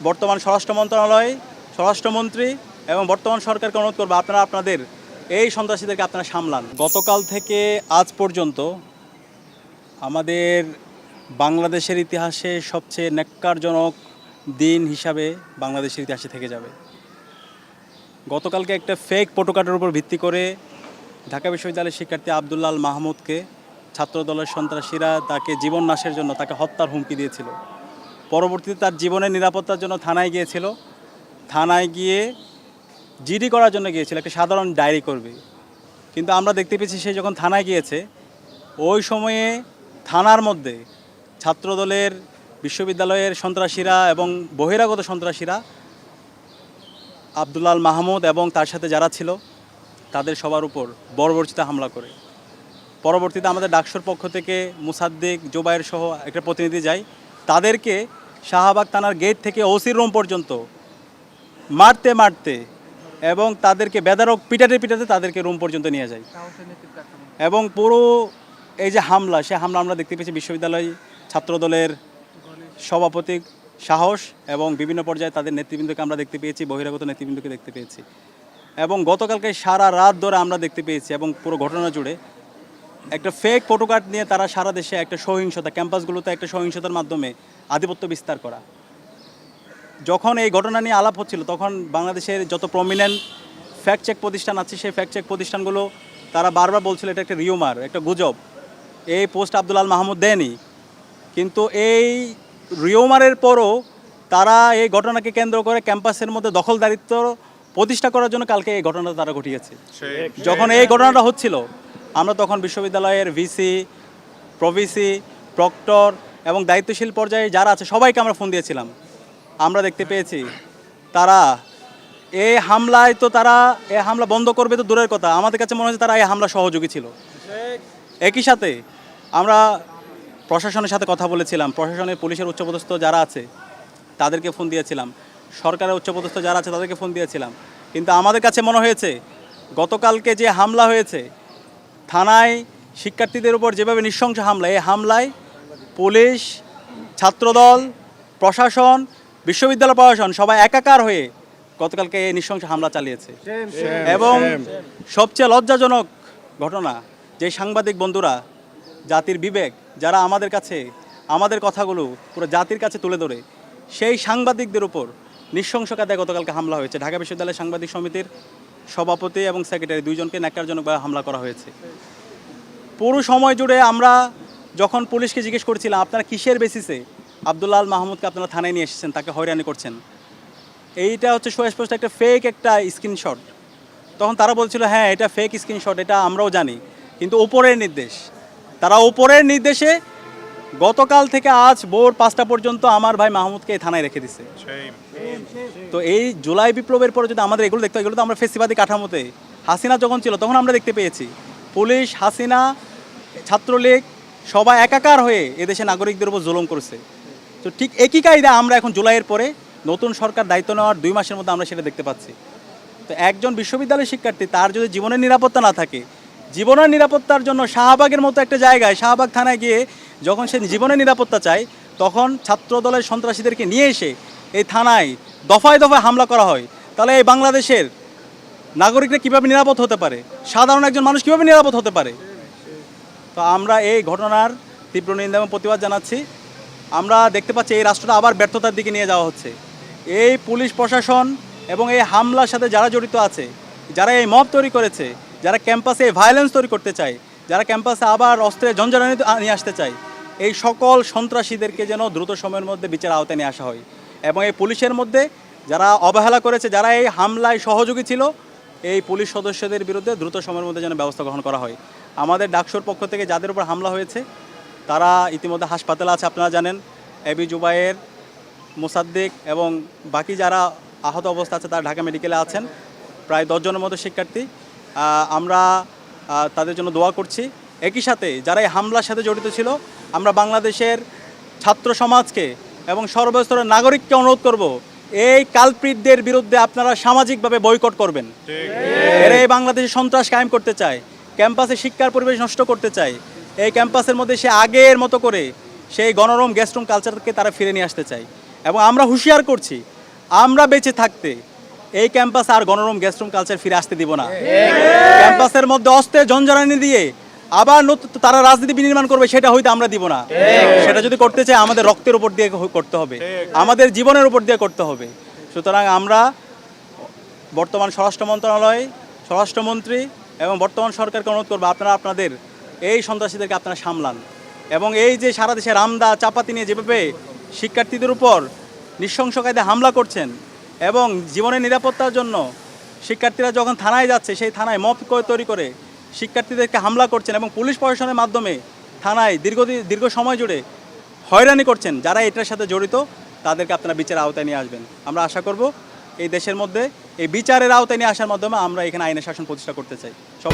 বর্তমান স্বরাষ্ট্র মন্ত্রণালয়, স্বরাষ্ট্রমন্ত্রী এবং বর্তমান সরকারকে অনুরোধ করবো আপনারা আপনাদের এই সন্ত্রাসীদেরকে আপনারা সামলান। গতকাল থেকে আজ পর্যন্ত আমাদের বাংলাদেশের ইতিহাসে সবচেয়ে ন্যক্কারজনক দিন হিসাবে বাংলাদেশের ইতিহাসে থেকে যাবে। গতকালকে একটা ফেক প্রোটোকলের উপর ভিত্তি করে ঢাকা বিশ্ববিদ্যালয়ের শিক্ষার্থী আব্দুল্লাহ আল মাহমুদকে ছাত্রদলের সন্ত্রাসীরা তাকে জীবন নাশের জন্য তাকে হত্যার হুমকি দিয়েছিল। পরবর্তীতে তার জীবনের নিরাপত্তার জন্য থানায় গিয়েছিল। থানায় গিয়ে জিডি করার জন্য গিয়েছিল, একটা সাধারণ ডায়েরি করবে। কিন্তু আমরা দেখতে পেয়েছি সে যখন থানায় গিয়েছে ওই সময়ে থানার মধ্যে ছাত্রদলের, বিশ্ববিদ্যালয়ের সন্ত্রাসীরা এবং বহিরাগত সন্ত্রাসীরা আব্দুল্লাহ আল মাহমুদ এবং তার সাথে যারা ছিল তাদের সবার উপর বর্বরচিত হামলা করে। পরবর্তীতে আমাদের ডাকসুর পক্ষ থেকে মুসাদ্দিক, জুবায়ের সহ একটা প্রতিনিধি যায়, তাদেরকে শাহবাগ থানার গেট থেকে ওসির রুম পর্যন্ত মারতে মারতে এবং তাদেরকে বেদরক পিটাতে পিটাতে তাদেরকে রুম পর্যন্ত নিয়ে যায়। এবং পুরো এই যে হামলা, সে হামলা আমরা দেখতে পেয়েছি বিশ্ববিদ্যালয় ছাত্রদলের সভাপতি সাহস এবং বিভিন্ন পর্যায়ে তাদের নেতৃবৃন্দকে আমরা দেখতে পেয়েছি, বহিরাগত নেতৃবৃন্দকে দেখতে পেয়েছি। এবং গতকালকে সারা রাত ধরে আমরা দেখতে পেয়েছি এবং পুরো ঘটনা জুড়ে একটা ফেক ফটোকার্ড নিয়ে তারা সারা দেশে একটা সহিংসতা, ক্যাম্পাসগুলোতে একটা সহিংসতার মাধ্যমে আধিপত্য বিস্তার করা। যখন এই ঘটনা নিয়ে আলাপ হচ্ছিল তখন বাংলাদেশের যত প্রমিনেন্ট ফ্যাক্ট চেক প্রতিষ্ঠান আছে সেই ফ্যাক্ট চেক প্রতিষ্ঠানগুলো তারা বারবার বলছিল এটা একটা রিউমার, একটা গুজব, এই পোস্ট আব্দুল আল মাহমুদ দেয়নি। কিন্তু এই রিউমারের পরও তারা এই ঘটনাকে কেন্দ্র করে ক্যাম্পাসের মধ্যে দখলদারিত্ব প্রতিষ্ঠা করার জন্য কালকে এই ঘটনাটা তারা ঘটিয়েছে। যখন এই ঘটনাটা হচ্ছিল আমরা তখন বিশ্ববিদ্যালয়ের ভিসি, প্রভিসি, প্রক্টর এবং দায়িত্বশীল পর্যায়ে যারা আছে সবাইকে আমরা ফোন দিয়েছিলাম। আমরা দেখতে পেয়েছি তারা এই হামলায় তো তারা এই হামলা বন্ধ করবে তো দূরের কথা, আমাদের কাছে মনে হচ্ছে তারা এই হামলা সহযোগী ছিল। একই সাথে আমরা প্রশাসনের সাথে কথা বলেছিলাম, প্রশাসনের পুলিশের উচ্চপদস্থ যারা আছে তাদেরকে ফোন দিয়েছিলাম, সরকারের উচ্চপদস্থ যারা আছে তাদেরকে ফোন দিয়েছিলাম। কিন্তু আমাদের কাছে মনে হয়েছে গতকালকে যে হামলা হয়েছে থানায় শিক্ষার্থীদের উপর যেভাবে নৃশংস হামলা, এই হামলায় পুলিশ, ছাত্রদল, প্রশাসন, বিশ্ববিদ্যালয় প্রশাসন সবাই একাকার হয়ে গতকালকে এই নৃশংস হামলা চালিয়েছে। এবং সবচেয়ে লজ্জাজনক ঘটনা, যে সাংবাদিক বন্ধুরা, জাতির বিবেক, যারা আমাদের কাছে আমাদের কথাগুলো পুরো জাতির কাছে তুলে ধরে, সেই সাংবাদিকদের উপর নৃশংস কায়দায় গতকালকে হামলা হয়েছে। ঢাকা বিশ্ববিদ্যালয় সাংবাদিক সমিতির সভাপতি এবং সেক্রেটারি দুইজনকে ন্যাক্কারজনকভাবে হামলা করা হয়েছে। পুরো সময় জুড়ে আমরা যখন পুলিশকে জিজ্ঞেস করছিলাম আপনারা কিসের বেসিসে আব্দুল্লাহ আল মাহমুদকে আপনারা থানায় নিয়ে এসেছেন, তাকে হয়রানি করছেন, এইটা হচ্ছে সুস্পষ্ট একটা ফেক একটা স্ক্রিনশট। তখন তারা বলছিল হ্যাঁ এটা ফেক স্ক্রিনশট, এটা আমরাও জানি, কিন্তু উপরের নির্দেশ, তারা উপরের নির্দেশে গতকাল থেকে আজ ভোর 5টা পর্যন্ত আমার ভাই মাহমুদকে থানায় রেখে দিছে। তো এই জুলাই বিপ্লবের পরে যদি আমাদের এগুলো দেখতে হয়, এগুলো তো আমরা ফেসিবাদী কাঠামোতে হাসিনা যখন ছিল তখন আমরা দেখতে পেয়েছি পুলিশ, হাসিনা, ছাত্রলীগ সবাই একাকার হয়ে এদেশে নাগরিকদের উপর জুলুম করেছে। তো ঠিক একই কায়দা আমরা এখন জুলাইয়ের পরে নতুন সরকার দায়িত্ব নেওয়ার 2 মাসের মধ্যে আমরা সেটা দেখতে পাচ্ছি। তো একজন বিশ্ববিদ্যালয়ের শিক্ষার্থী তার যদি জীবনের নিরাপত্তা না থাকে, জীবনের নিরাপত্তার জন্য শাহবাগের মতো একটা জায়গায়, শাহবাগ থানায় গিয়ে যখন সে জীবনের নিরাপত্তা চায় তখন ছাত্রদলের সন্ত্রাসীদেরকে নিয়ে এসে এই থানায় দফায় দফায় হামলা করা হয়, তাহলে এই বাংলাদেশের নাগরিকরা কীভাবে নিরাপদ হতে পারে, সাধারণ একজন মানুষ কীভাবে নিরাপদ হতে পারে? তো আমরা এই ঘটনার তীব্র নিন্দা এবং প্রতিবাদ জানাচ্ছি। আমরা দেখতে পাচ্ছি এই রাষ্ট্রটা আবার ব্যর্থতার দিকে নিয়ে যাওয়া হচ্ছে। এই পুলিশ প্রশাসন এবং এই হামলার সাথে যারা জড়িত আছে, যারা এই মব তৈরি করেছে, যারা ক্যাম্পাসে ভায়োলেন্স তৈরি করতে চায়, যারা ক্যাম্পাসে আবার অস্ত্রের ঝঞ্ঝানি নিয়ে আসতে চায়, এই সকল সন্ত্রাসীদেরকে যেন দ্রুত সময়ের মধ্যে বিচার আওতায় নিয়ে আসা হয়। এবং এই পুলিশের মধ্যে যারা অবহেলা করেছে, যারা এই হামলায় সহযোগী ছিল, এই পুলিশ সদস্যদের বিরুদ্ধে দ্রুত সময়ের মধ্যে যেন ব্যবস্থা গ্রহণ করা হয়। আমাদের ডাকসুর পক্ষ থেকে যাদের উপর হামলা হয়েছে তারা ইতিমধ্যে হাসপাতালে আছে, আপনারা জানেন। এবি জুবায়ের, মুসাদ্দিক এবং বাকি যারা আহত অবস্থা আছে তারা ঢাকা মেডিকেলে আছেন, প্রায় 10 জনের মতো শিক্ষার্থী। আমরা তাদের জন্য দোয়া করছি। একই সাথে যারা এই হামলার সাথে জড়িত ছিল, আমরা বাংলাদেশের ছাত্র সমাজকে এবং সর্বস্তরের নাগরিককে অনুরোধ করব এই কালপ্রিটদের বিরুদ্ধে আপনারা সামাজিকভাবে বয়কট করবেন। এরা এই বাংলাদেশে সন্ত্রাস কায়েম করতে চায়, ক্যাম্পাসে শিক্ষার পরিবেশ নষ্ট করতে চায়, এই ক্যাম্পাসের মধ্যে সে আগের মতো করে সেই গণরম গেস্টরুম কালচারকে তারা ফিরে নিয়ে আসতে চায়। এবং আমরা হুঁশিয়ার করছি আমরা বেঁচে থাকতে এই ক্যাম্পাসে আর গণরুম গেস্টরুম কালচার ফিরে আসতে দিব না। ক্যাম্পাসের মধ্যে অস্ত্রে ঝঞ্ঝানি দিয়ে আবার নতুন তারা রাজনীতি বিনির্মাণ করবে, সেটা হইতে আমরা দিব না। সেটা যদি করতে চাই আমাদের রক্তের উপর দিয়ে করতে হবে, আমাদের জীবনের উপর দিয়ে করতে হবে। সুতরাং আমরা বর্তমান স্বরাষ্ট্র মন্ত্রণালয়, স্বরাষ্ট্রমন্ত্রী এবং বর্তমান সরকারকে অনুরোধ করবো, আপনারা আপনাদের এই সন্ত্রাসীদেরকে আপনারা সামলান। এবং এই যে সারা দেশে রামদা চাপাতি নিয়ে যেভাবে শিক্ষার্থীদের উপর নৃশংস কায়দায় হামলা করছেন এবং জীবনের নিরাপত্তার জন্য শিক্ষার্থীরা যখন থানায় যাচ্ছে সেই থানায় মব তৈরি করে শিক্ষার্থীদেরকে হামলা করছেন এবং পুলিশ প্রশাসনের মাধ্যমে থানায় দীর্ঘ সময় জুড়ে হয়রানি করছেন, যারা এটার সাথে জড়িত তাদেরকে আপনারা বিচারের আওতায় নিয়ে আসবেন। আমরা আশা করব এই দেশের মধ্যে এই বিচারের আওতায় নিয়ে আসার মাধ্যমে আমরা এখানে আইনের শাসন প্রতিষ্ঠা করতে চাই। সবাই